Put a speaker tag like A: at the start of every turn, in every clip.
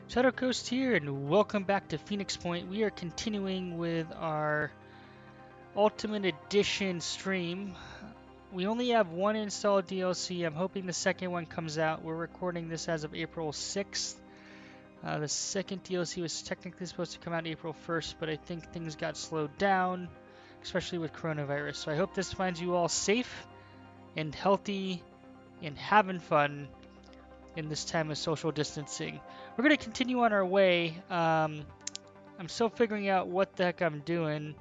A: Shadow Coast here, and welcome back to Phoenix Point. We are continuing with our Ultimate Edition stream. We only have one installed DLC. I'm hoping the second one comes out. We're recording this as of April 6th. The second DLC was technically supposed to come out April 1st, but I think things got slowed down, especially with coronavirus. So I hope this finds you all safe and healthy and having fun in this time of social distancing. We're going to continue on our way. I'm still figuring out what the heck I'm doing.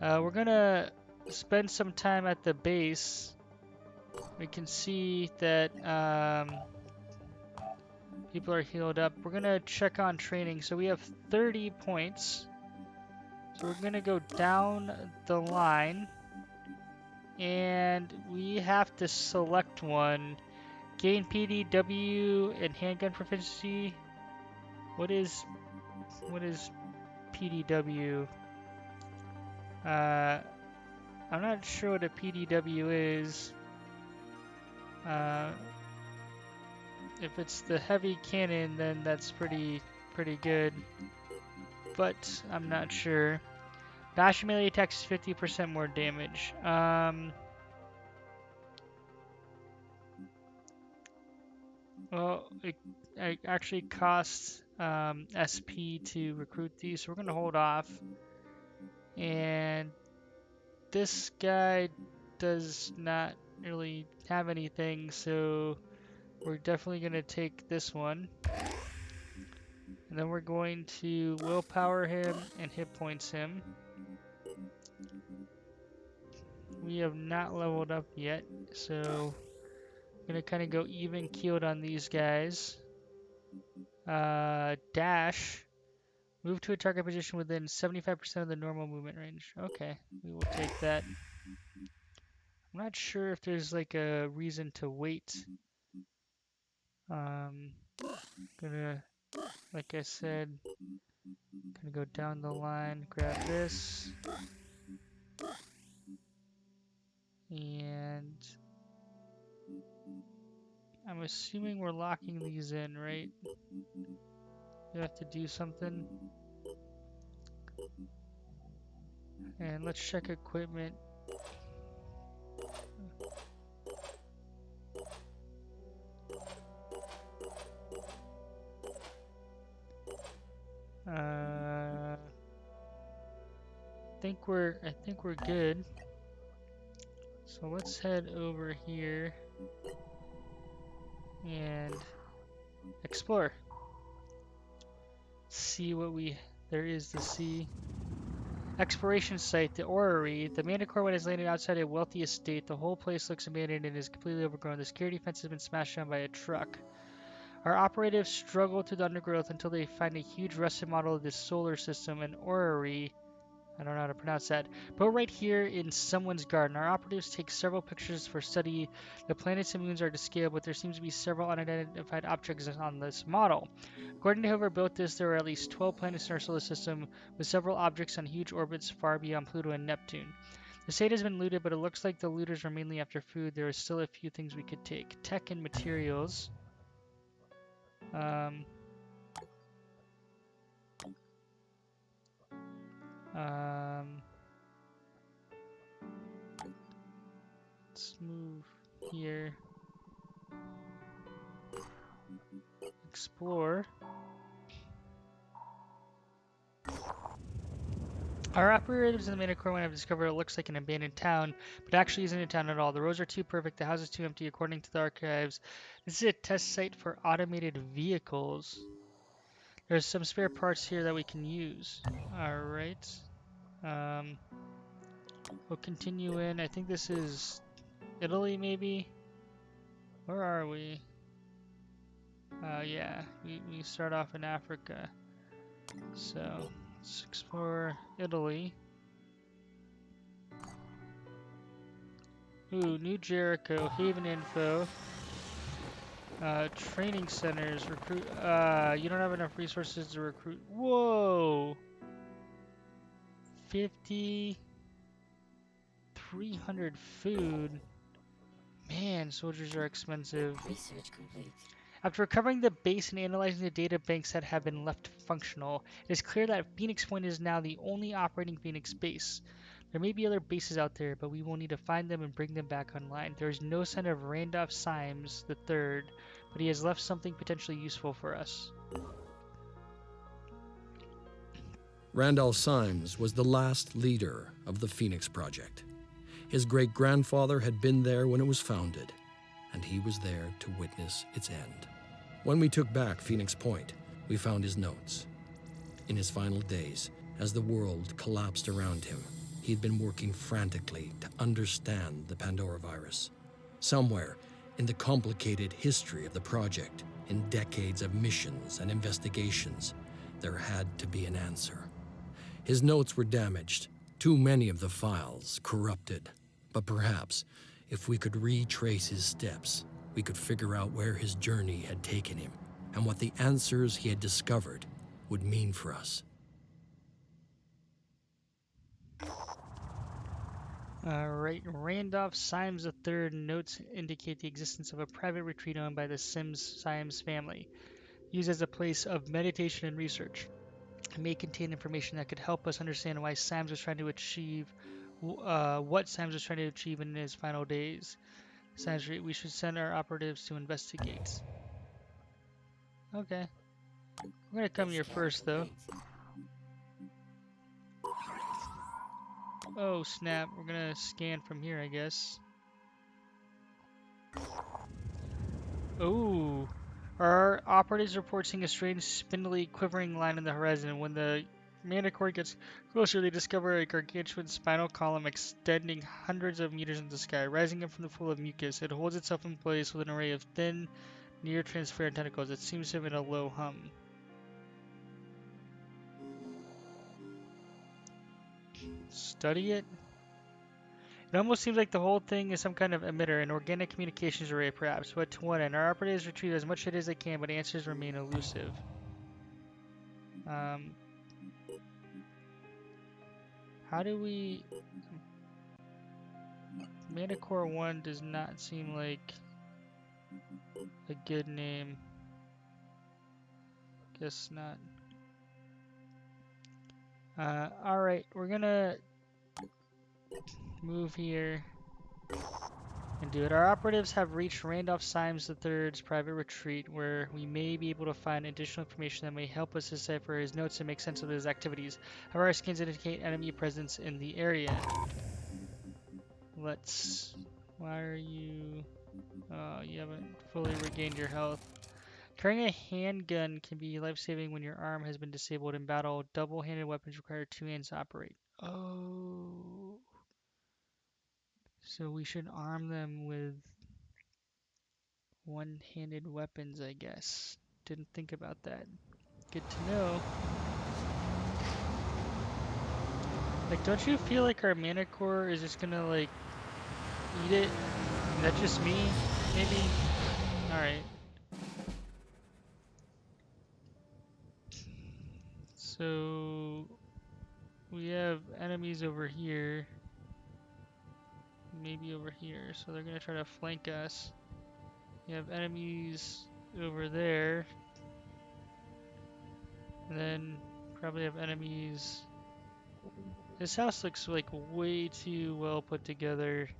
A: We're gonna spend some time at the base. We can see that people are healed up. We're gonna check on training. So we have 30 points. So we're gonna go down the line. And we have to select one. Gain PDW and handgun proficiency. What is PDW? I'm not sure what a PDW is. Uh, if it's the heavy cannon, then that's pretty good. But I'm not sure. Dash melee attacks 50% more damage. Well, it actually costs SP to recruit these, so we're gonna hold off. And this guy does not really have anything, so we're definitely gonna take this one. And then we're going to willpower him and hit points him. We have not leveled up yet, so I'm gonna kind of go even keeled on these guys. Dash. Move to a target position within 75% of the normal movement range. Okay, we will take that. I'm not sure if there's like a reason to wait. Um, gonna, like I said, gonna go down the line, grab this, and I'm assuming we're locking these in, right? We have to do something. And let's check equipment. I think we're good. So let's head over here and explore. See what there is to see. Exploration site, the orrery. The Manticore one is landed outside a wealthy estate. The whole place looks abandoned and is completely overgrown. The security fence has been smashed down by a truck. Our operatives struggle through the undergrowth until they find a huge rusted model of this solar system, an orrery. I don't know how to pronounce that. But right here in someone's garden, our operatives take several pictures for study. The planets and moons are to scale, but there seems to be several unidentified objects on this model. According to whoever built this, there are at least 12 planets in our solar system, with several objects on huge orbits far beyond Pluto and Neptune. The state has been looted, but it looks like the looters were mainly after food. There are still a few things we could take. Tech and materials. Um, um, let's move here. Explore. Our operatives in the Manticore one have discovered it looks like an abandoned town, but actually isn't a town at all. The roads are too perfect, the house is too empty, according to the archives. This is a test site for automated vehicles. There's some spare parts here that we can use. Alright. Um, we'll continue in. I think this is Italy, maybe? Where are we? Yeah, we start off in Africa. So, let's explore Italy. Ooh, New Jericho, Haven info. Training centers, recruit. You don't have enough resources to recruit. Whoa! 50. 300 food. Man, soldiers are expensive.
B: Research complete.
A: After recovering the base and analyzing the data banks that have been left functional, it is clear that Phoenix Point is now the only operating Phoenix base. There may be other bases out there, but we will need to find them and bring them back online. There is no sign of Randolph Symes III, but he has left something potentially useful for us.
B: Randolph Symes was the last leader of the Phoenix Project. His great-grandfather had been there when it was founded, and he was there to witness its end. When we took back Phoenix Point, we found his notes. In his final days, as the world collapsed around him, he had been working frantically to understand the Pandora virus. Somewhere in the complicated history of the project, in decades of missions and investigations, there had to be an answer. His notes were damaged, too many of the files corrupted. But perhaps, if we could retrace his steps, we could figure out where his journey had taken him and what the answers he had discovered would mean for us.
A: Alright, Randolph Symes III notes indicate the existence of a private retreat owned by the Symes family, used as a place of meditation and research. It may contain information that could help us understand why Symes was trying to achieve what Symes was trying to achieve in his final days. Symes, we should send our operatives to investigate. Okay. We're gonna come here first, though. Oh, snap. We're gonna scan from here, I guess. Oh. Our operatives report seeing a strange, spindly, quivering line on the horizon. When the Manticore gets closer, they discover a gargantuan spinal column extending hundreds of meters into the sky, rising up from the pool of mucus. It holds itself in place with an array of thin, near-transparent tentacles. It seems to emit a low hum. Study it? It almost seems like the whole thing is some kind of emitter, an organic communications array perhaps, but to what end? Our operatives retrieve as much data as they can, but answers remain elusive. How do we... Manticore 1 does not seem like a good name. Guess not. Alright, we're gonna move here and do it. Our operatives have reached Randolph Symes III's private retreat, where we may be able to find additional information that may help us decipher his notes and make sense of his activities. However, our scans indicate enemy presence in the area. Let's... Why are you... Oh, you haven't fully regained your health. Carrying a handgun can be life-saving when your arm has been disabled in battle. Double-handed weapons require 2 hands to operate. Oh... So we should arm them with one-handed weapons, I guess. Didn't think about that. Good to know. Like, don't you feel like our Manticore is just gonna, like, eat it? Is that just me? Maybe? Alright. So... we have enemies over here. Maybe over here. So they're gonna try to flank us. We have enemies over there. And then probably have enemies. This house looks like way too well put together.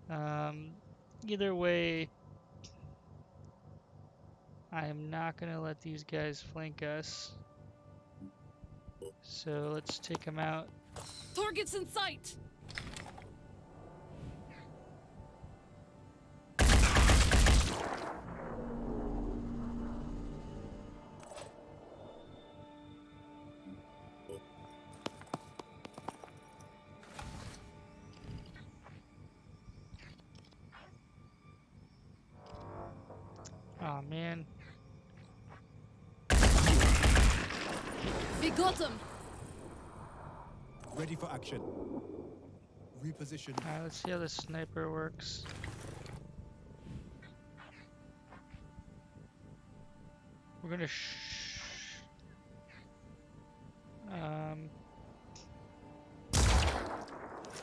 A: Either way, I am not gonna let these guys flank us. So let's take them out.
C: Targets in sight!
A: Oh man.
C: We got him!
D: Ready for action. Reposition.
A: Alright, let's see how the sniper works. We're gonna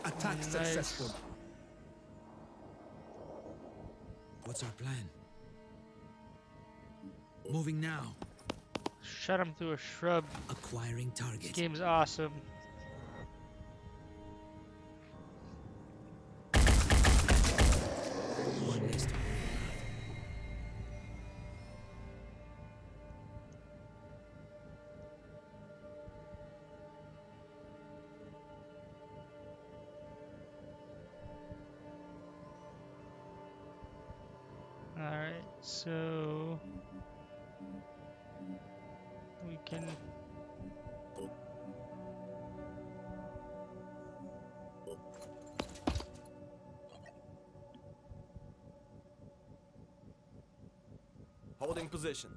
D: Attack
A: nice.
D: successful. What's our plan?
E: Moving now.
A: Shot him through a shrub.
E: Acquiring
A: This
E: target.
A: game's awesome.
E: One less to
A: Alright, so we can
F: Holding position.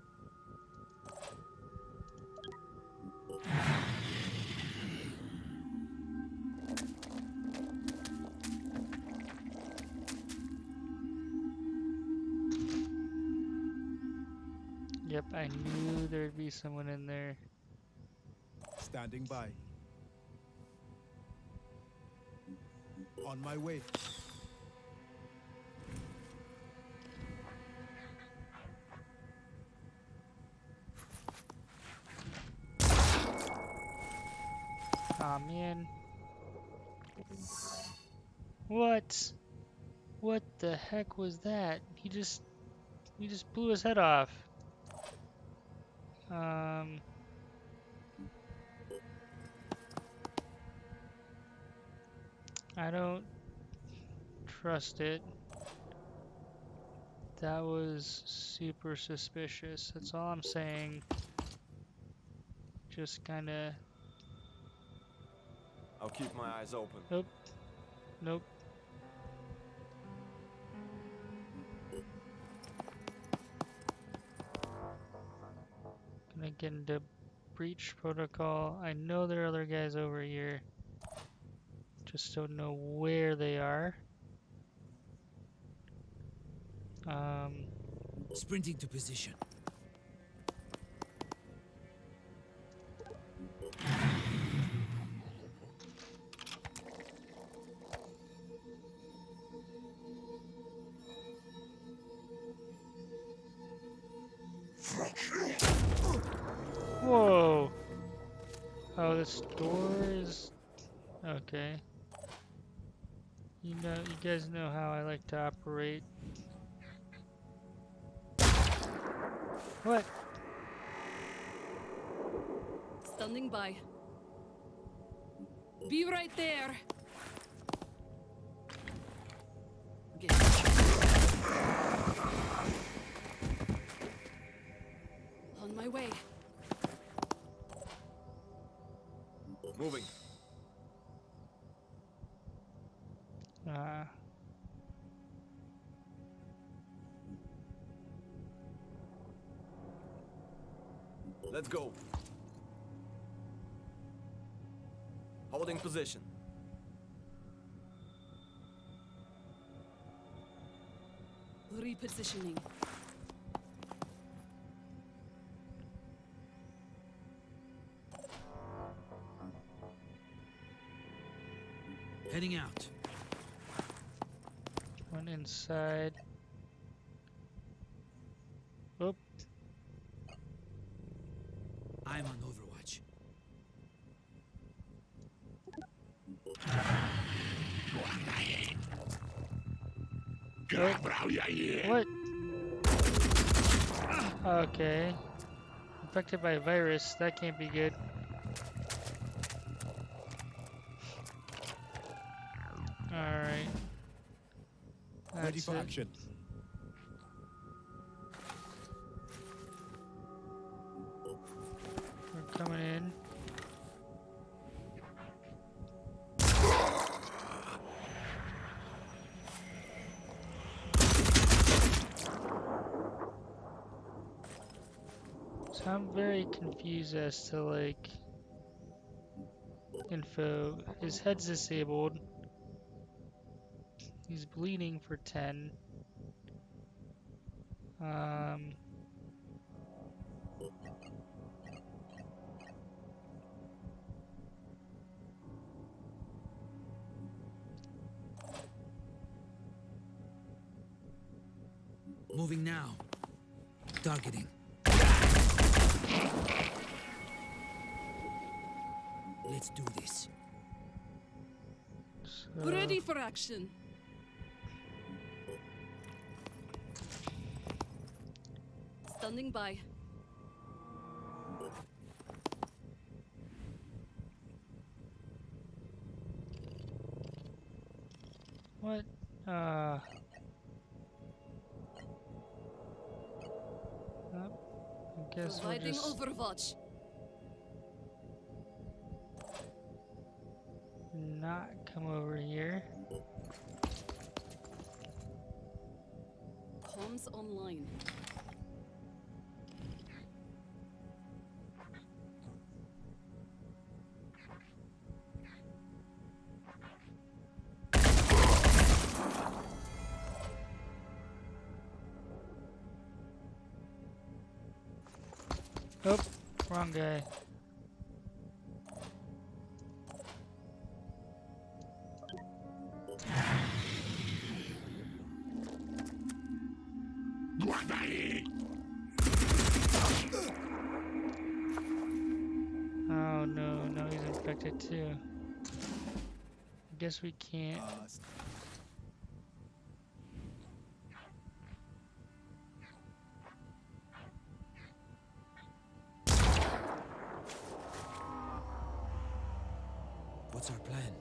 A: Yep, I knew there'd be someone in there.
D: Standing by. On my way.
A: Aw, man. What? What the heck was that? He just blew his head off. I don't trust it. That was super suspicious. That's all I'm saying. Just kinda...
F: I'll keep my eyes open.
A: Nope. Nope. Gonna get into breach protocol. I know there are other guys over here. Just don't know where they are.
E: sprinting to position.
A: Whoa! Oh, this door is... Okay. You guys know how I like to operate. What?
C: Standing by. Be right there. Okay. On my way.
F: Moving. Let's go. Holding position.
C: Repositioning.
E: Heading out.
A: One inside. Oop.
E: I'm on Overwatch.
A: What? Okay. Infected by a virus. That can't be good. Alright.
D: Ready
A: That's
D: for
A: it.
D: action.
A: We're coming in. So I'm very confused as to like info. His head's disabled. He's bleeding for 10.
E: Moving now. Targeting. Let's do this.
A: So,
C: Ready for action. Standing by.
A: what? I guess we'll
C: Providing
A: just
C: overwatch.
A: not come over here.
C: Comms online.
A: Oh, wrong guy. Oh no, now he's infected too. I guess we can't.
E: What's our plan?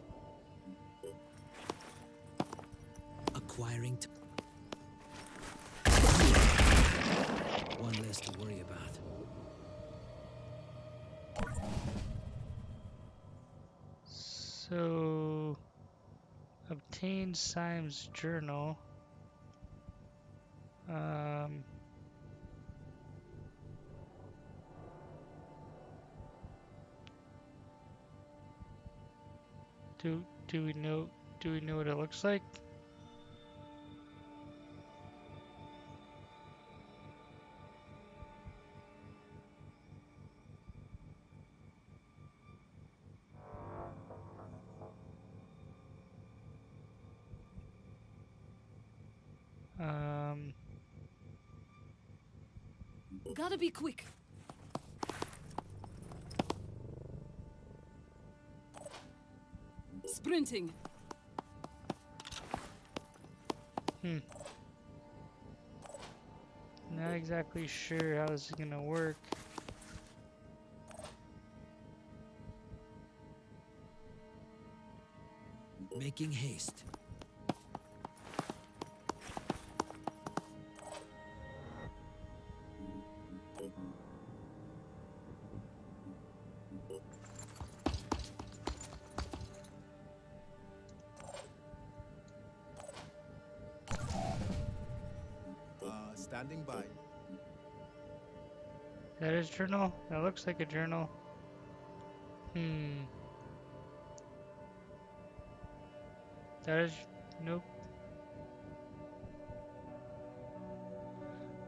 E: Acquiring. One less to worry about.
A: So, obtain Symes' journal. Do we know what it looks like? Um,
C: Gotta be quick. Sprinting.
A: Not exactly sure how this is gonna work.
E: Making haste.
D: Standing by.
A: That is journal? That looks like a journal. That is... Nope.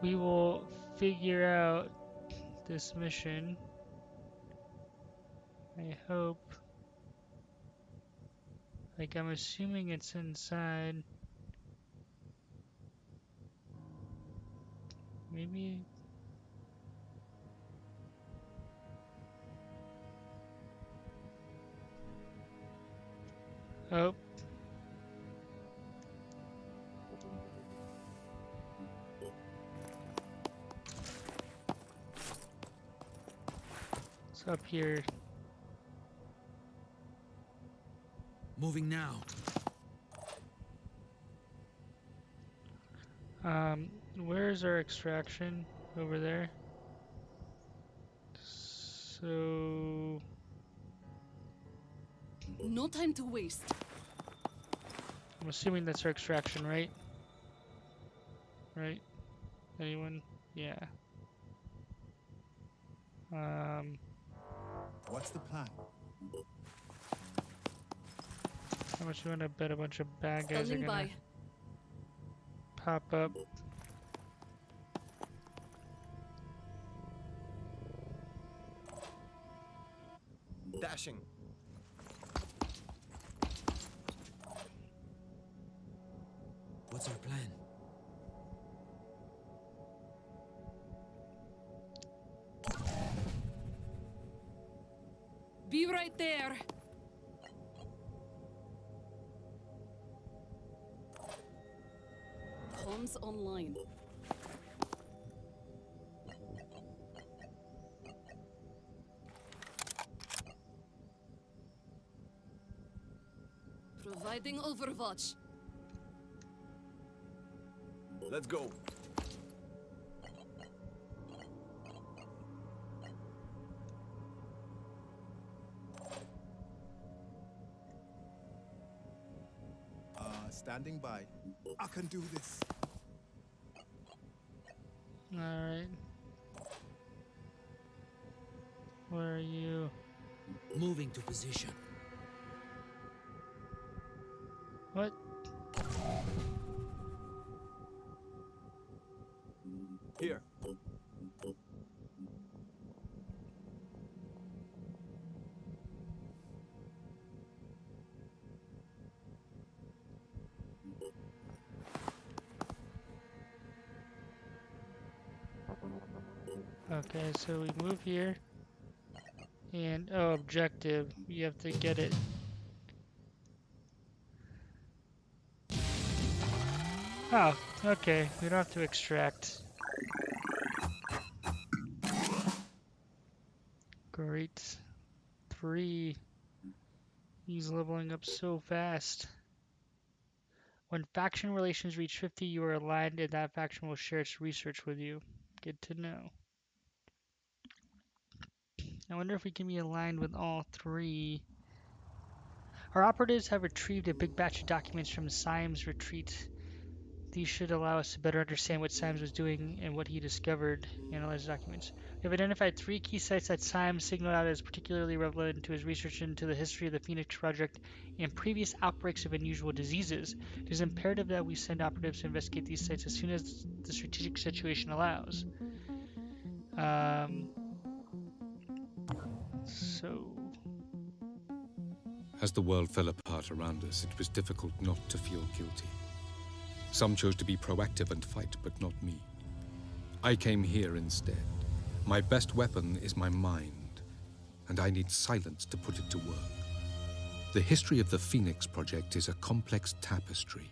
A: We will figure out this mission. I hope. Like, I'm assuming it's inside. Maybe... Oh. It's up here.
E: Moving now.
A: Where's our extraction? Over there. So...
C: No time to waste.
A: I'm assuming that's our extraction, right? Right? Anyone? Yeah.
D: What's the plan?
A: How much you want to bet a bunch of bad guys are
C: Standing
A: gonna
C: by.
A: pop up?
F: Dashing.
E: What's our plan?
C: Be right there. Comms online. Providing overwatch.
F: Let's go.
D: Standing by. I can do this.
A: Alright. Where are you?
E: Moving to position.
A: What?
F: Here.
A: Okay, so we move here. And, oh, objective. You have to get it. Oh, okay. We don't have to extract. Great. 3. He's leveling up so fast. When faction relations reach 50, you are aligned and that faction will share its research with you. Good to know. I wonder if we can be aligned with all 3. Our operatives have retrieved a big batch of documents from Symes' retreat. These should allow us to better understand what Symes was doing and what he discovered. Analyze the documents. We have identified 3 key sites that Symes signaled out as particularly relevant to his research into the history of the Phoenix Project and previous outbreaks of unusual diseases. It is imperative that we send operatives to investigate these sites as soon as the strategic situation allows. So
G: As the world fell apart around us, it was difficult not to feel guilty. Some chose to be proactive and fight, but not me. I came here instead. My best weapon is my mind, and I need silence to put it to work. The history of the Phoenix Project is a complex tapestry.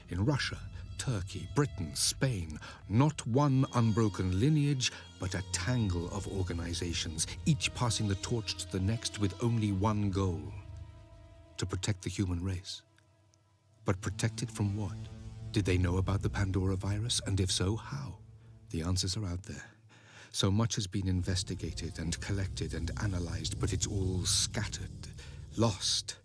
G: In Russia, Turkey, Britain, Spain, not one unbroken lineage, but a tangle of organizations, each passing the torch to the next with only one goal: to protect the human race. But protect it from what? Did they know about the Pandora virus? And if so, how? The answers are out there. So much has been investigated and collected and analyzed, but it's all scattered, lost.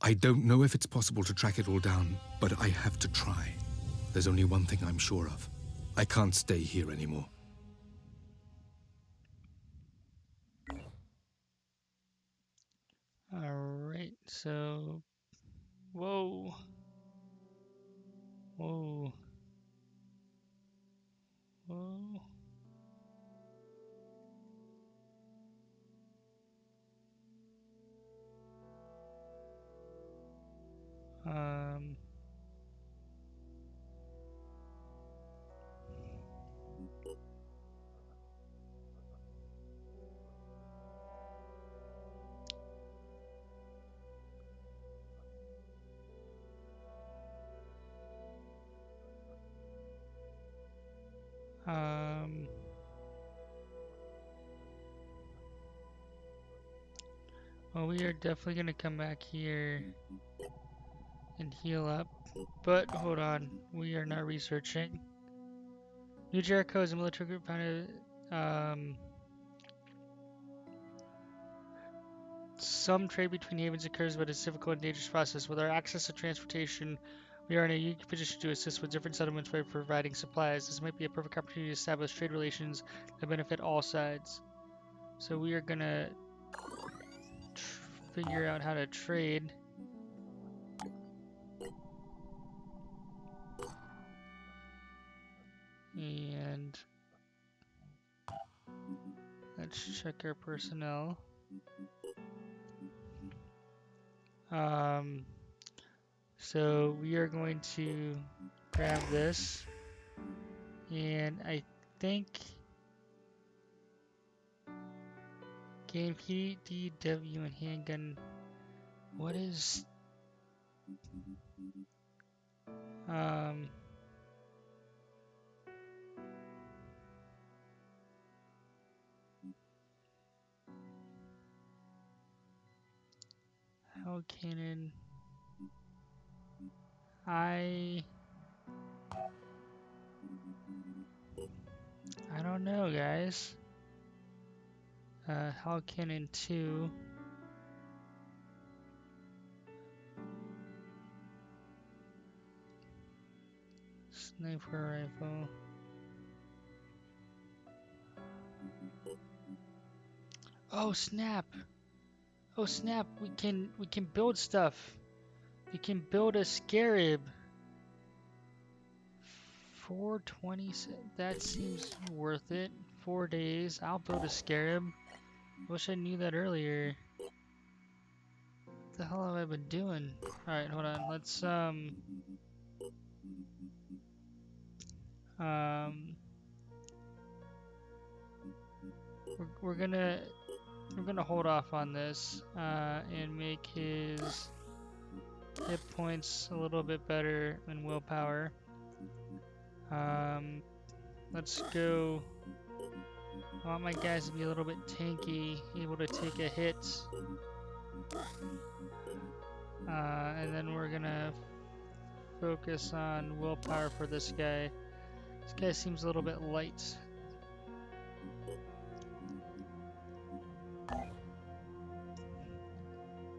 G: I don't know if it's possible to track it all down, but I have to try. There's only one thing I'm sure of. I can't stay here anymore.
A: alright, so whoa. Whoa. Whoa. Um Um, well, we are definitely going to come back here and heal up. But hold on, we are not researching. New Jericho is a military group founded. Some trade between havens occurs, but it's a difficult and dangerous process. With our access to transportation, we are in a unique position to assist with different settlements by providing supplies. This might be a perfect opportunity to establish trade relations that benefit all sides. So we are gonna figure out how to trade. And let's check our personnel. So we are going to grab this, and I think Gain PDW and handgun. What is um? How cannon? I don't know, guys. How cannon 2. Sniper rifle. Oh snap! Oh snap! We can build stuff. We can build a scarab. 420. That seems worth it. 4 days. I'll build a scarab. Wish I knew that earlier. What the hell have I been doing? All right, hold on. Let's um. We're gonna hold off on this and make his hit points a little bit better and willpower. Um, let's go. I want my guys to be a little bit tanky, able to take a hit. And then we're gonna focus on willpower for this guy. This guy seems a little bit light.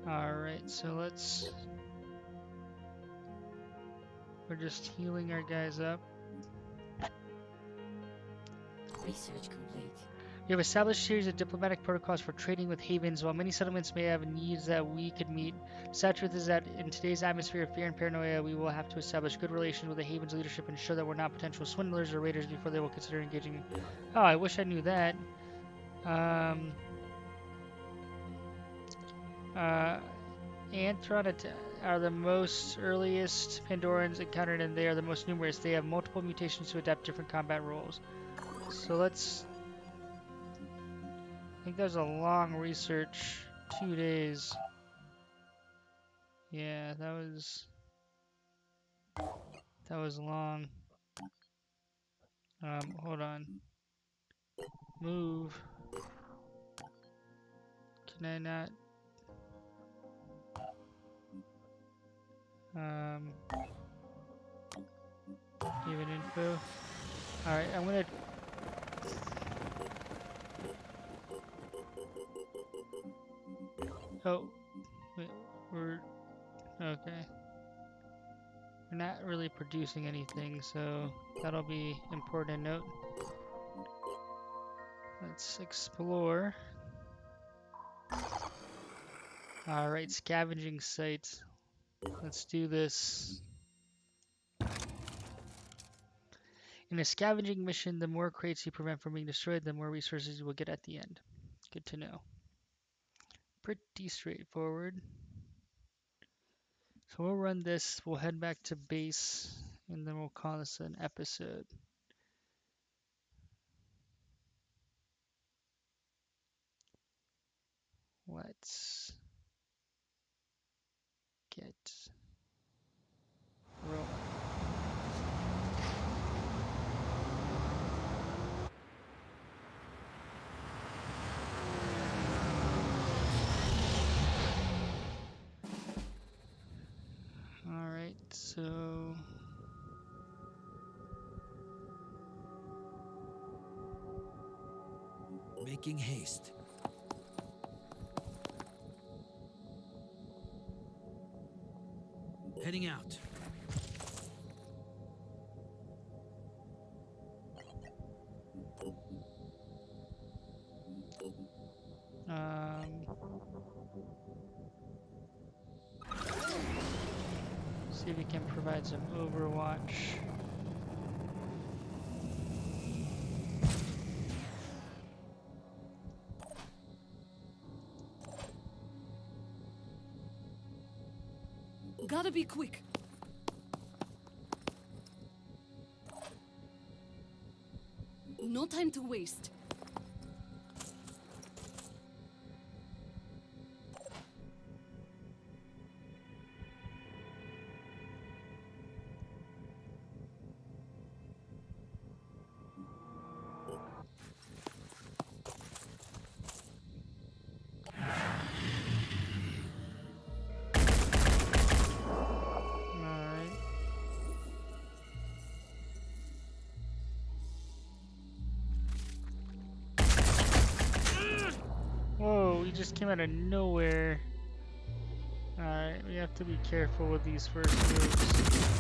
A: Alright, so we're just healing our guys up.
C: Research complete.
A: We have established a series of diplomatic protocols for trading with havens. While many settlements may have needs that we could meet, the sad truth is that in today's atmosphere of fear and paranoia, we will have to establish good relations with the havens leadership and ensure that we're not potential swindlers or raiders before they will consider engaging. Oh, I wish I knew that. Anthron are the most earliest Pandorans encountered, and they are the most numerous. They have multiple mutations to adapt different combat roles. So let's. I think there's a long research. 2 days. Yeah, that was long. Hold on. Move. Can I not? Give it info. Alright, I'm gonna. Oh, wait, we're. Okay. We're not really producing anything, so that'll be important to note. Let's explore. Alright, scavenging sites. Let's do this. In a scavenging mission, the more crates you prevent from being destroyed, the more resources you will get at the end. Good to know. Pretty straightforward. So we'll run this, we'll head back to base, and then we'll call this an episode. Let's get rolling. Alright, so
E: Making haste. Heading out.
A: see if we can provide some overwatch.
C: Gotta be quick. No time to waste.
A: he just came out of nowhere. Alright, we have to be careful with these first moves.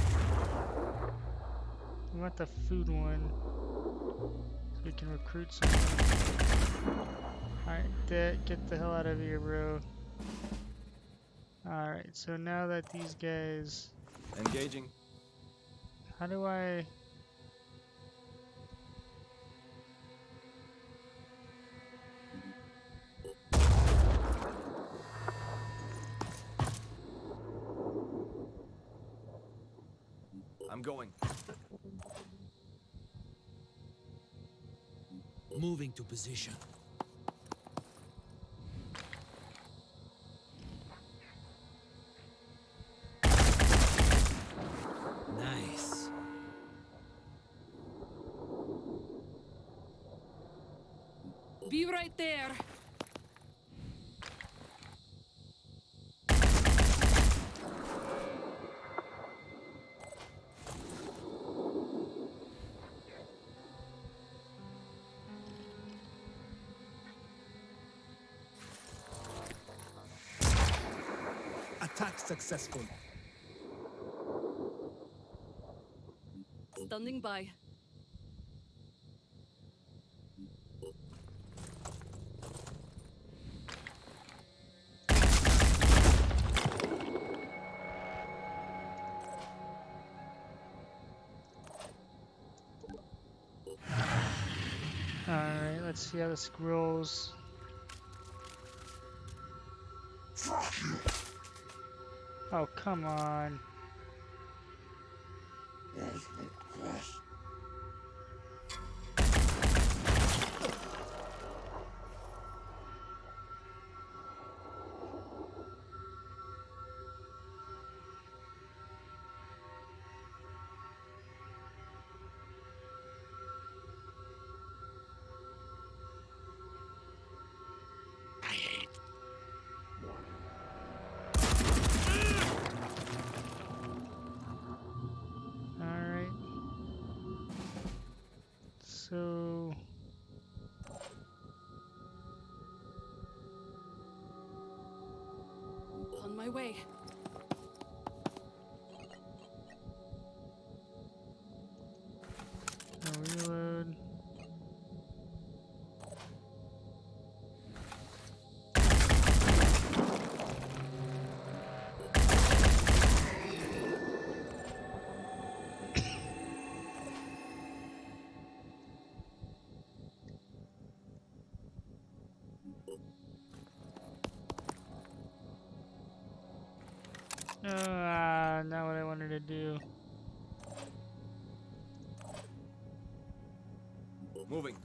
A: We want the food one. So we can recruit someone. Alright, get the hell out of here, bro. Alright, so now that these guys...
F: Engaging.
A: How do I...
F: I'm going.
E: Moving to position. Nice.
C: Be right there.
D: Attack successful.
C: Standing by.
A: Alright, let's see how this rolls. Oh, come on. Alright. So...
C: On my way.
A: Reload. Not what I wanted to do.
F: Moving.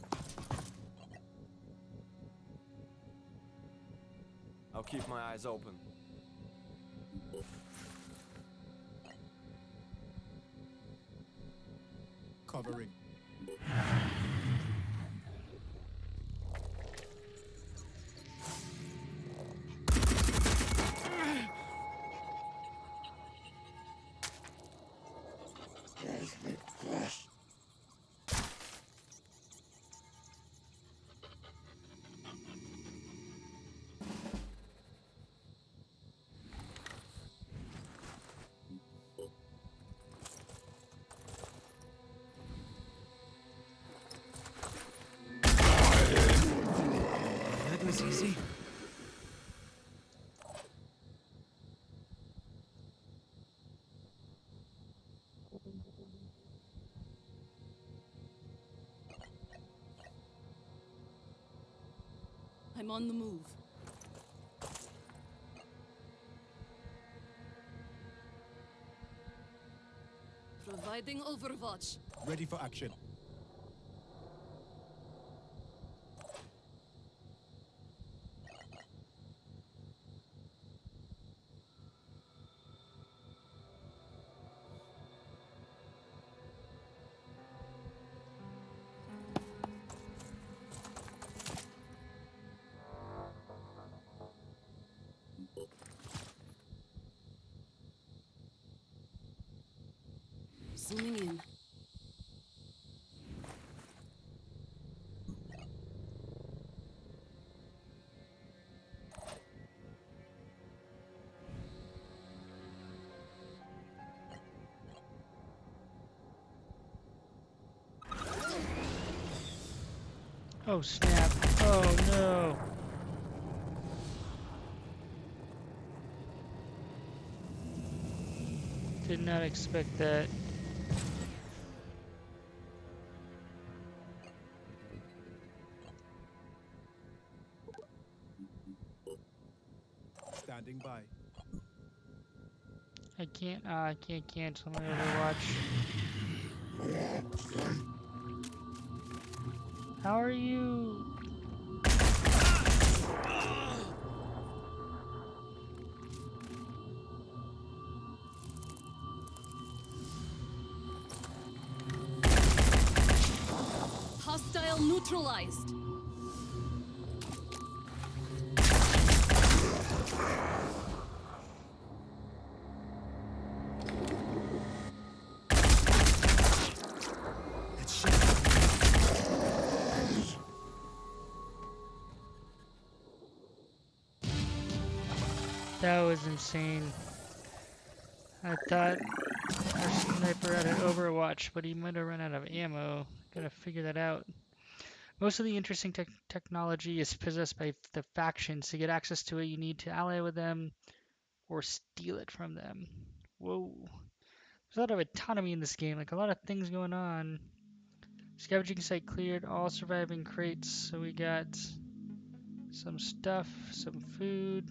F: I'll keep my eyes open.
D: Covering.
E: That was easy.
C: I'm on the move. Providing overwatch.
D: Ready for action.
C: Zooming in.
A: Oh snap. Oh no. Did not expect that.
D: Standing by.
A: I can't cancel my Overwatch. How are you?
C: Hostile neutralized.
E: That shit.
A: That was insane. I thought our sniper had an Overwatch, but he might have run out of ammo. Gotta figure that out. Most of the interesting technology is possessed by the factions. To get access to it, you need to ally with them or steal it from them. Whoa. There's a lot of autonomy in this game, like a lot of things going on. Scavenging site cleared, all surviving crates. So we got some stuff, some food,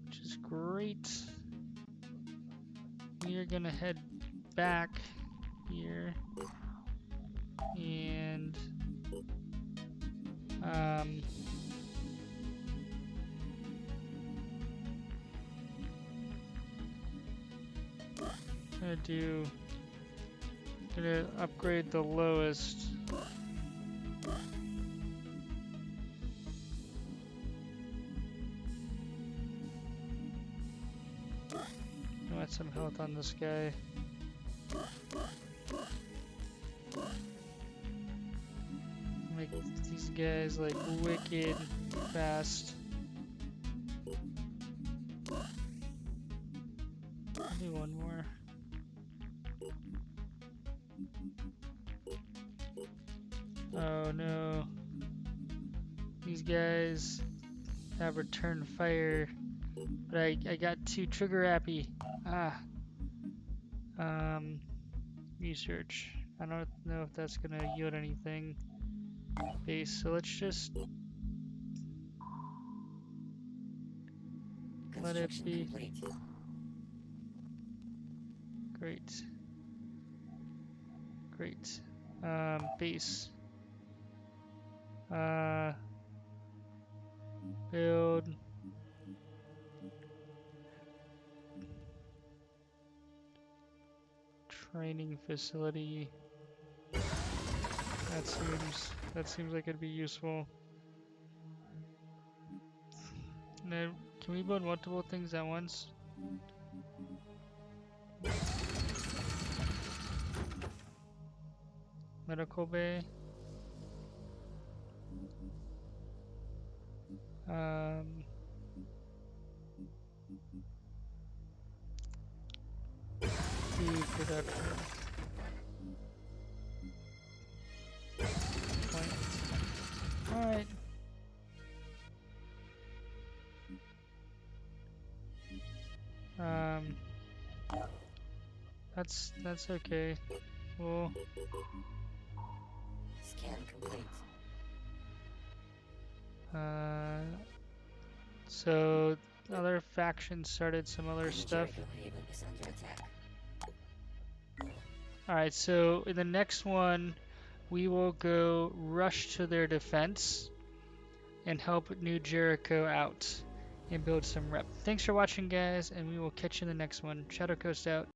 A: which is great. We are gonna head back here and gonna upgrade the lowest. I want some health on this guy. Make these guys like wicked fast. I'll do one more. Oh no. These guys have return fire. But I got too trigger happy. Ah. Research. I don't know if that's gonna yield anything. Base. So let's just let it be. Great. Great. Base. Build. Training facility. That seems like it'd be useful. Now, can we build multiple things at once? Medical bay. Food production. Point. Alright. That's okay. Well,
H: Scan complete.
A: So other factions started some other stuff.
H: Jericho Haven is under attack.
A: Alright, so in the next one, we will go rush to their defense and help New Jericho out and build some rep. Thanks for watching, guys, and we will catch you in the next one. Shadow Coast out.